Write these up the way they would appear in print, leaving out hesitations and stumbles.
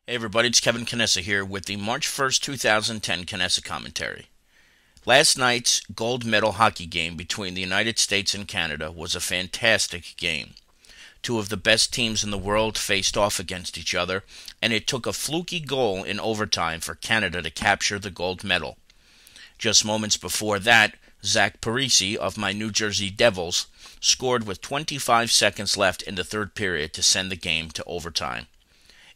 Hey everybody, it's Kevin Knessa here with the March 1st, 2010 Knessa commentary. Last night's gold medal hockey game between the United States and Canada was a fantastic game. Two of the best teams in the world faced off against each other, and it took a fluky goal in overtime for Canada to capture the gold medal. Just moments before that, Zach Parise of my New Jersey Devils scored with 25 seconds left in the third period to send the game to overtime.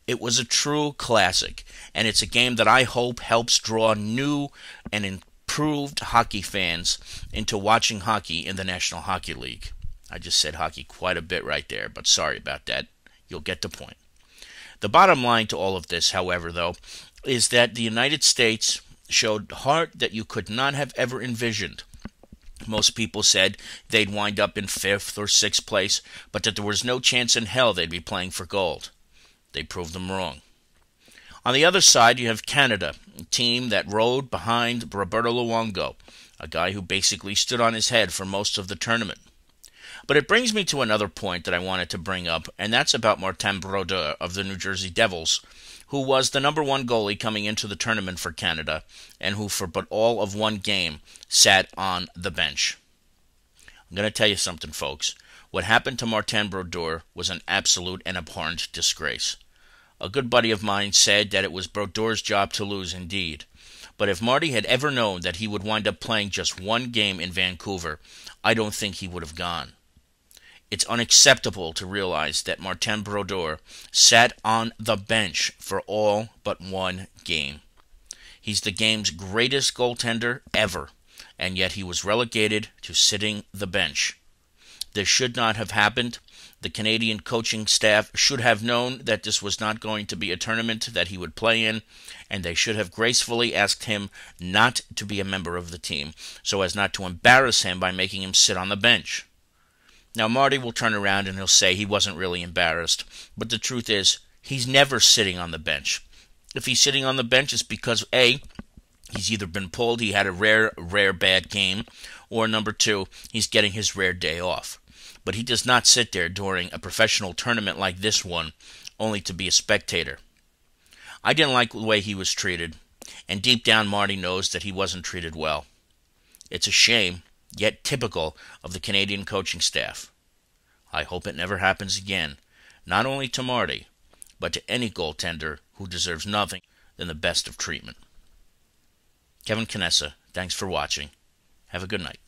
It was a true classic, and it's a game that I hope helps draw new and improved hockey fans into watching hockey in the National Hockey League. I just said hockey quite a bit right there, but sorry about that. You'll get the point. The bottom line to all of this, however, though, is that the United States showed heart that you could not have ever envisioned. Most people said they'd wind up in 5th or 6th place, but that there was no chance in hell they'd be playing for gold. They proved them wrong. On the other side, you have Canada, a team that rode behind Brodeur, a guy who basically stood on his head for most of the tournament. But it brings me to another point that I wanted to bring up, and that's about Brodeur of the New Jersey Devils, who was the #1 goalie coming into the tournament for Canada, and who for but all of one game sat on the bench. I'm going to tell you something, folks. What happened to Brodeur was an absolute and abhorrent disgrace. A good buddy of mine said that it was Brodeur's job to lose indeed. But if Marty had ever known that he would wind up playing just one game in Vancouver, I don't think he would have gone. It's unacceptable to realize that Brodeur sat on the bench for all but one game. He's the game's greatest goaltender ever, and yet he was relegated to sitting the bench. This should not have happened. The Canadian coaching staff should have known that this was not going to be a tournament that he would play in, and they should have gracefully asked him not to be a member of the team, so as not to embarrass him by making him sit on the bench. Now, Marty will turn around and he'll say he wasn't really embarrassed, but the truth is, he's never sitting on the bench. If he's sitting on the bench, it's because, A, he's either been pulled, he had a rare bad game, or number 2, he's getting his rare day off. But he does not sit there during a professional tournament like this one only to be a spectator. I didn't like the way he was treated, and deep down Marty knows that he wasn't treated well. It's a shame, yet typical of the Canadian coaching staff. I hope it never happens again, not only to Marty, but to any goaltender who deserves nothing than the best of treatment. Kevin Knessa, thanks for watching. Have a good night.